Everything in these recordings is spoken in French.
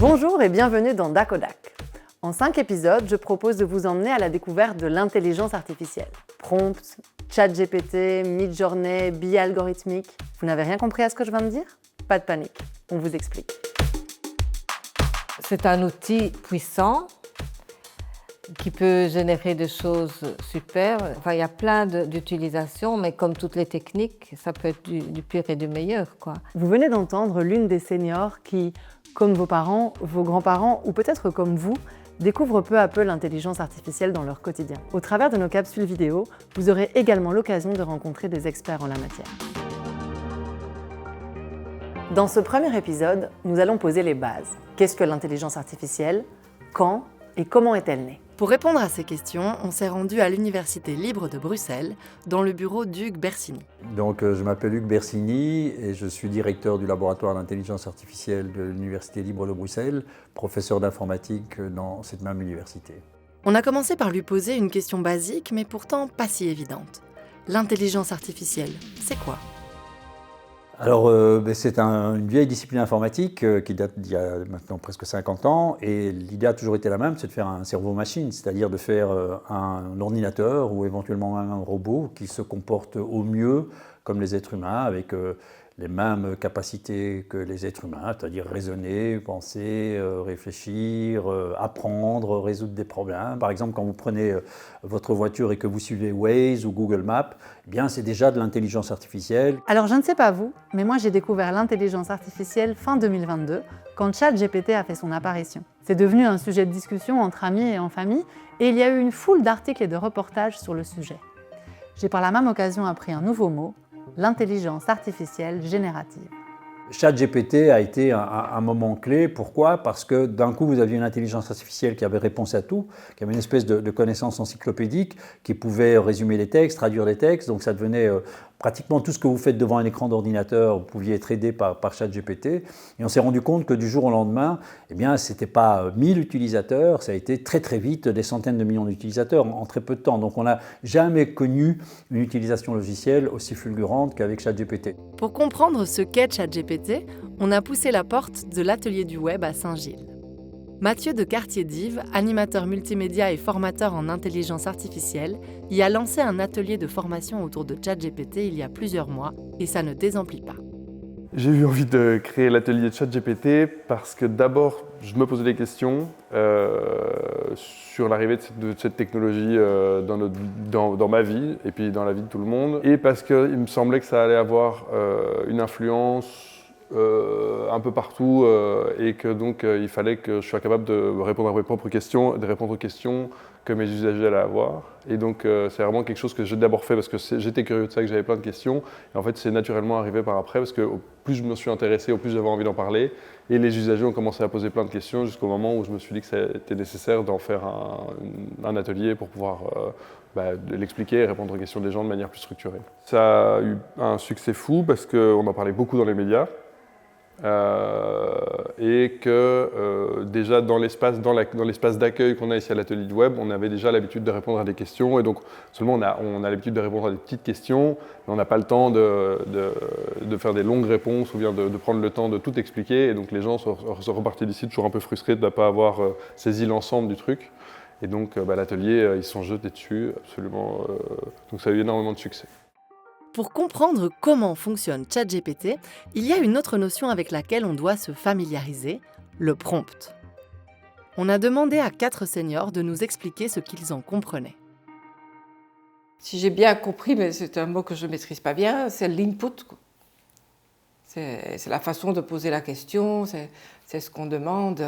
Bonjour et bienvenue dans Dakodak. En 5 épisodes, je propose de vous emmener à la découverte de l'intelligence artificielle. Prompt, ChatGPT, Midjourney, BI algorithmique. Vous n'avez rien compris à ce que je viens de dire? Pas de panique, on vous explique. C'est un outil puissant qui peut générer des choses super. Enfin, il y a plein d'utilisations, mais comme toutes les techniques, ça peut être du pire et du meilleur, quoi. Vous venez d'entendre l'une des seniors qui, comme vos parents, vos grands-parents ou peut-être comme vous, découvrent peu à peu l'intelligence artificielle dans leur quotidien. Au travers de nos capsules vidéo, vous aurez également l'occasion de rencontrer des experts en la matière. Dans ce premier épisode, nous allons poser les bases. Qu'est-ce que l'intelligence artificielle? Quand et comment est-elle née? Pour répondre à ces questions, on s'est rendu à l'Université libre de Bruxelles, dans le bureau d'Hugues Bersini. Donc, je m'appelle Hugues Bersini et je suis directeur du laboratoire d'intelligence artificielle de l'Université libre de Bruxelles, professeur d'informatique dans cette même université. On a commencé par lui poser une question basique, mais pourtant pas si évidente. L'intelligence artificielle, c'est quoi? Alors, c'est une vieille discipline informatique qui date d'il y a maintenant presque 50 ans et l'idée a toujours été la même, c'est de faire un cerveau-machine, c'est-à-dire de faire un ordinateur ou éventuellement un robot qui se comporte au mieux comme les êtres humains avec les mêmes capacités que les êtres humains, c'est-à-dire raisonner, penser, réfléchir, apprendre, résoudre des problèmes. Par exemple, quand vous prenez votre voiture et que vous suivez Waze ou Google Maps, eh bien, c'est déjà de l'intelligence artificielle. Alors je ne sais pas vous, mais moi j'ai découvert l'intelligence artificielle fin 2022, quand ChatGPT a fait son apparition. C'est devenu un sujet de discussion entre amis et en famille, et il y a eu une foule d'articles et de reportages sur le sujet. J'ai par la même occasion appris un nouveau mot, l'intelligence artificielle générative. ChatGPT a été un moment clé. Pourquoi? Parce que d'un coup, vous aviez une intelligence artificielle qui avait réponse à tout, qui avait une espèce de connaissance encyclopédique, qui pouvait résumer les textes, traduire les textes. Donc ça devenait pratiquement tout ce que vous faites devant un écran d'ordinateur, vous pouviez être aidé par ChatGPT. Et on s'est rendu compte que du jour au lendemain, eh bien, ce n'était pas 1000 utilisateurs, ça a été très très vite des centaines de millions d'utilisateurs en très peu de temps. Donc on n'a jamais connu une utilisation logicielle aussi fulgurante qu'avec ChatGPT. Pour comprendre ce qu'est ChatGPT, on a poussé la porte de l'atelier du web à Saint-Gilles. Mathieu de Cartier-Dives, animateur multimédia et formateur en intelligence artificielle, y a lancé un atelier de formation autour de ChatGPT il y a plusieurs mois et ça ne désemplit pas. J'ai eu envie de créer l'atelier de ChatGPT parce que d'abord, je me posais des questions sur l'arrivée de cette technologie dans ma vie et puis dans la vie de tout le monde. Et parce qu'il me semblait que ça allait avoir une influence un peu partout et que donc il fallait que je sois capable de répondre à mes propres questions, de répondre aux questions que mes usagers allaient avoir. Et donc c'est vraiment quelque chose que j'ai d'abord fait parce que j'étais curieux de ça, que j'avais plein de questions. Et en fait c'est naturellement arrivé par après parce que au plus je me suis intéressé, au plus j'avais envie d'en parler. Et les usagers ont commencé à poser plein de questions jusqu'au moment où je me suis dit que c'était nécessaire d'en faire un atelier pour pouvoir l'expliquer et répondre aux questions des gens de manière plus structurée. Ça a eu un succès fou parce qu'on en parlait beaucoup dans les médias. Et que déjà dans l'espace d'accueil qu'on a ici à l'atelier du web, on avait déjà l'habitude de répondre à des questions et donc seulement on a l'habitude de répondre à des petites questions, mais on n'a pas le temps de faire des longues réponses ou bien de prendre le temps de tout expliquer et donc les gens sont repartis d'ici toujours un peu frustrés de ne pas avoir saisi l'ensemble du truc et donc l'atelier ils se sont jetés dessus absolument, donc ça a eu énormément de succès. Pour comprendre comment fonctionne ChatGPT, il y a une autre notion avec laquelle on doit se familiariser, le prompt. On a demandé à 4 seniors de nous expliquer ce qu'ils en comprenaient. Si j'ai bien compris, mais c'est un mot que je ne maîtrise pas bien, c'est l'input. C'est la façon de poser la question, c'est ce qu'on demande.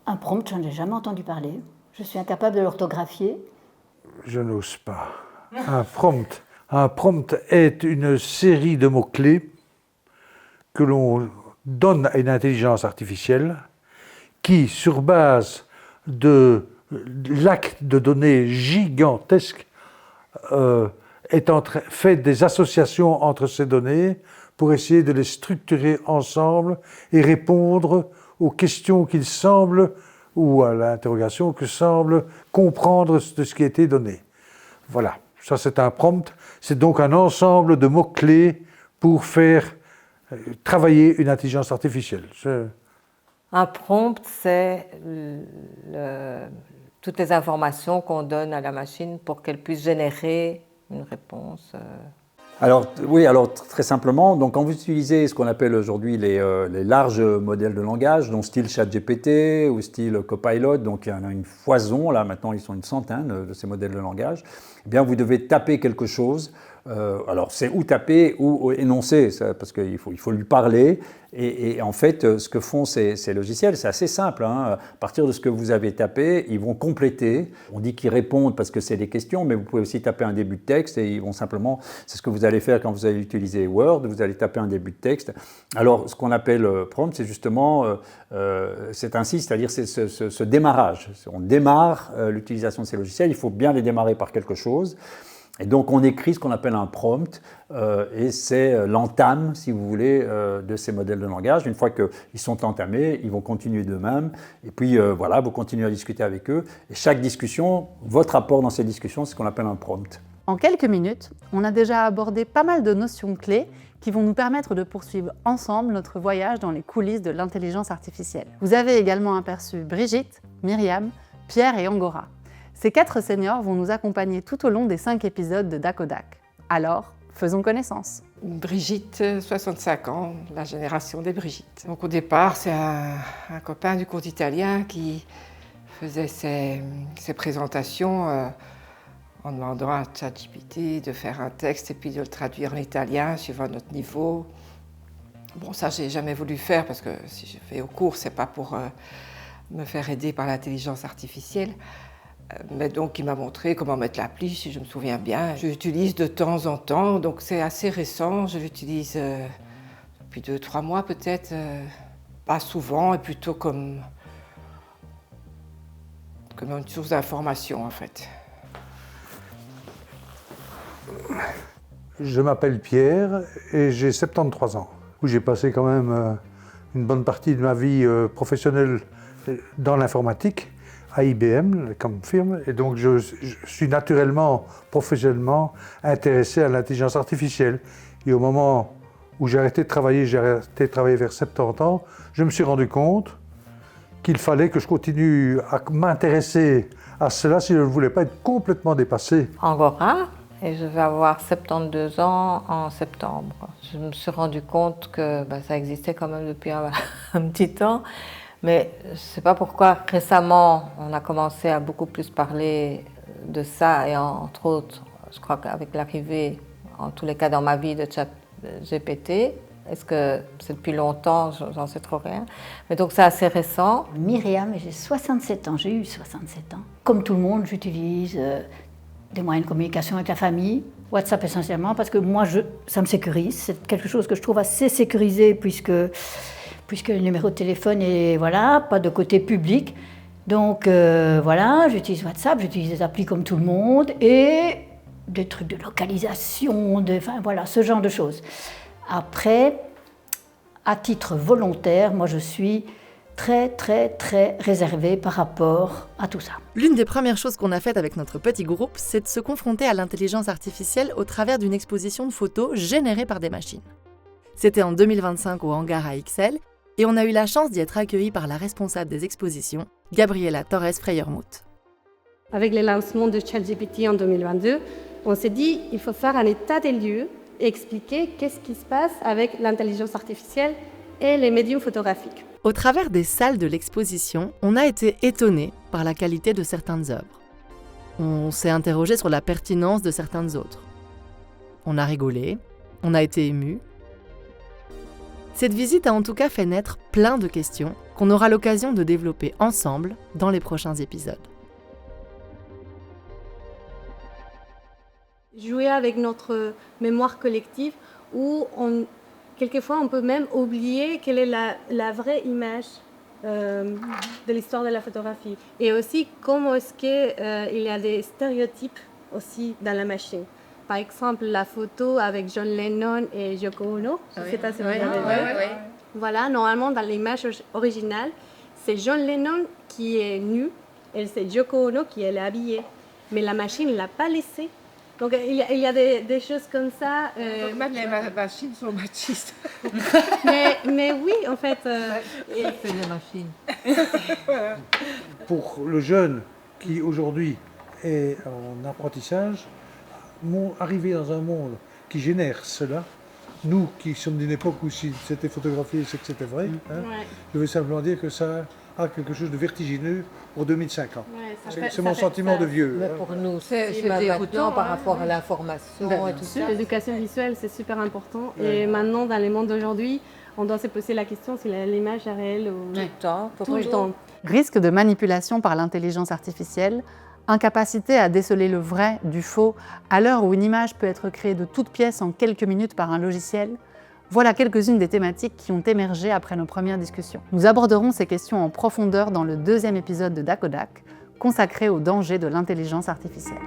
Un prompt, je n'en ai jamais entendu parler. Je suis incapable de l'orthographier. Je n'ose pas. Un prompt est une série de mots-clés que l'on donne à une intelligence artificielle qui, sur base de l'acte de données gigantesque, fait des associations entre ces données pour essayer de les structurer ensemble et répondre aux questions qu'il semble, ou à l'interrogation que semble comprendre de ce qui a été donné. Voilà. Ça, c'est un prompt. C'est donc un ensemble de mots-clés pour faire travailler une intelligence artificielle. Un prompt, c'est toutes les informations qu'on donne à la machine pour qu'elle puisse générer une réponse. Alors, oui, alors très simplement, donc quand vous utilisez ce qu'on appelle aujourd'hui les larges modèles de langage, donc style ChatGPT ou style Copilot, donc il y en a une foison, là maintenant ils sont une centaine de ces modèles de langage, eh bien vous devez taper quelque chose. Alors c'est ou taper ou énoncer, parce qu'il faut lui parler. Et en fait, ce que font ces logiciels, c'est assez simple. À partir de ce que vous avez tapé, ils vont compléter. On dit qu'ils répondent parce que c'est des questions, mais vous pouvez aussi taper un début de texte et ils vont simplement, c'est ce que vous allez faire quand vous allez utiliser Word, vous allez taper un début de texte. Alors, ce qu'on appelle prompt, c'est justement, c'est ainsi, c'est-à-dire c'est ce démarrage. On démarre l'utilisation de ces logiciels, il faut bien les démarrer par quelque chose. Et donc on écrit ce qu'on appelle un prompt et c'est l'entame, si vous voulez, de ces modèles de langage. Une fois qu'ils sont entamés, ils vont continuer d'eux-mêmes et puis voilà, vous continuez à discuter avec eux. Et chaque discussion, votre apport dans ces discussions, c'est ce qu'on appelle un prompt. En quelques minutes, on a déjà abordé pas mal de notions clés qui vont nous permettre de poursuivre ensemble notre voyage dans les coulisses de l'intelligence artificielle. Vous avez également aperçu Brigitte, Myriam, Pierre et Angora. Ces 4 seniors vont nous accompagner tout au long des 5 épisodes de Dakodak. Alors, faisons connaissance. Brigitte, 65 ans, la génération des Brigitte. Donc au départ, c'est un copain du cours d'italien qui faisait ses présentations en demandant à ChatGPT de faire un texte et puis de le traduire en italien suivant notre niveau. Bon, ça, j'ai jamais voulu faire parce que si je fais au cours, c'est pas pour me faire aider par l'intelligence artificielle. Mais donc, il m'a montré comment mettre l'appli, si je me souviens bien. Je l'utilise de temps en temps, donc c'est assez récent. Je l'utilise depuis 2-3 mois peut-être, pas souvent, et plutôt comme une source d'information en fait. Je m'appelle Pierre et j'ai 73 ans. J'ai passé quand même une bonne partie de ma vie professionnelle dans l'informatique, à IBM comme firme, et donc je suis naturellement, professionnellement intéressé à l'intelligence artificielle. Et au moment où j'ai arrêté de travailler vers 70 ans, je me suis rendu compte qu'il fallait que je continue à m'intéresser à cela si je ne voulais pas être complètement dépassé. Angora, et je vais avoir 72 ans en septembre. Je me suis rendu compte que ça existait quand même depuis un petit temps. Mais je ne sais pas pourquoi, récemment, on a commencé à beaucoup plus parler de ça, et entre autres, je crois qu'avec l'arrivée, en tous les cas dans ma vie, de ChatGPT, est-ce que c'est depuis longtemps, j'en sais trop rien, mais donc c'est assez récent. Myriam, j'ai 67 ans, j'ai eu 67 ans. Comme tout le monde, j'utilise des moyens de communication avec la famille, WhatsApp essentiellement, parce que moi, ça me sécurise, c'est quelque chose que je trouve assez sécurisé, puisque le numéro de téléphone est, voilà, pas de côté public. Donc voilà, j'utilise WhatsApp, j'utilise des applis comme tout le monde et des trucs de localisation, enfin voilà, ce genre de choses. Après, à titre volontaire, moi je suis très très très réservée par rapport à tout ça. L'une des premières choses qu'on a faites avec notre petit groupe, c'est de se confronter à l'intelligence artificielle au travers d'une exposition de photos générée par des machines. C'était en 2025 au hangar à XL, et on a eu la chance d'y être accueillis par la responsable des expositions, Gabriela Torres Freyermuth. Avec le lancement de ChatGPT en 2022, on s'est dit qu'il faut faire un état des lieux et expliquer qu'est-ce qui se passe avec l'intelligence artificielle et les médiums photographiques. Au travers des salles de l'exposition, on a été étonnés par la qualité de certaines œuvres. On s'est interrogé sur la pertinence de certaines autres. On a rigolé, on a été émus. Cette visite a en tout cas fait naître plein de questions qu'on aura l'occasion de développer ensemble dans les prochains épisodes. Jouer avec notre mémoire collective où quelquefois on peut même oublier quelle est la vraie image de l'histoire de la photographie. Et aussi comment est-ce qu'il y a des stéréotypes aussi dans la machine. Par exemple, la photo avec John Lennon et Yoko Ono, je ne sais pas si vous avez vu. Voilà, normalement, dans l'image originale, c'est John Lennon qui est nu et c'est Yoko Ono qui est habillée. Mais la machine ne l'a pas laissé. Donc il y a des choses comme ça. Donc même les machines sont machistes. Mais oui, en fait. C'est des machines. Pour le jeune qui aujourd'hui est en apprentissage, arriver dans un monde qui génère cela, nous qui sommes d'une époque où si c'était photographié, c'est que c'était vrai, hein, Ouais. je veux simplement dire que ça a quelque chose de vertigineux pour 2050. Ouais, ça C'est fait- c'est ça mon fait- sentiment ça- de vieux. Mais hein. pour nous, c'est C'est déroutant, maintenant par hein. rapport à l'information Ben, et tout ça. L'éducation visuelle, c'est super important. Et maintenant, dans le monde d'aujourd'hui, on doit se poser la question si l'image est réelle ou Tout le temps. tout le temps. Risque de manipulation par l'intelligence artificielle, incapacité à déceler le vrai du faux à l'heure où une image peut être créée de toutes pièces en quelques minutes par un logiciel, voilà quelques-unes des thématiques qui ont émergé après nos premières discussions. Nous aborderons ces questions en profondeur dans le 2e épisode de Dakodak, consacré aux dangers de l'intelligence artificielle.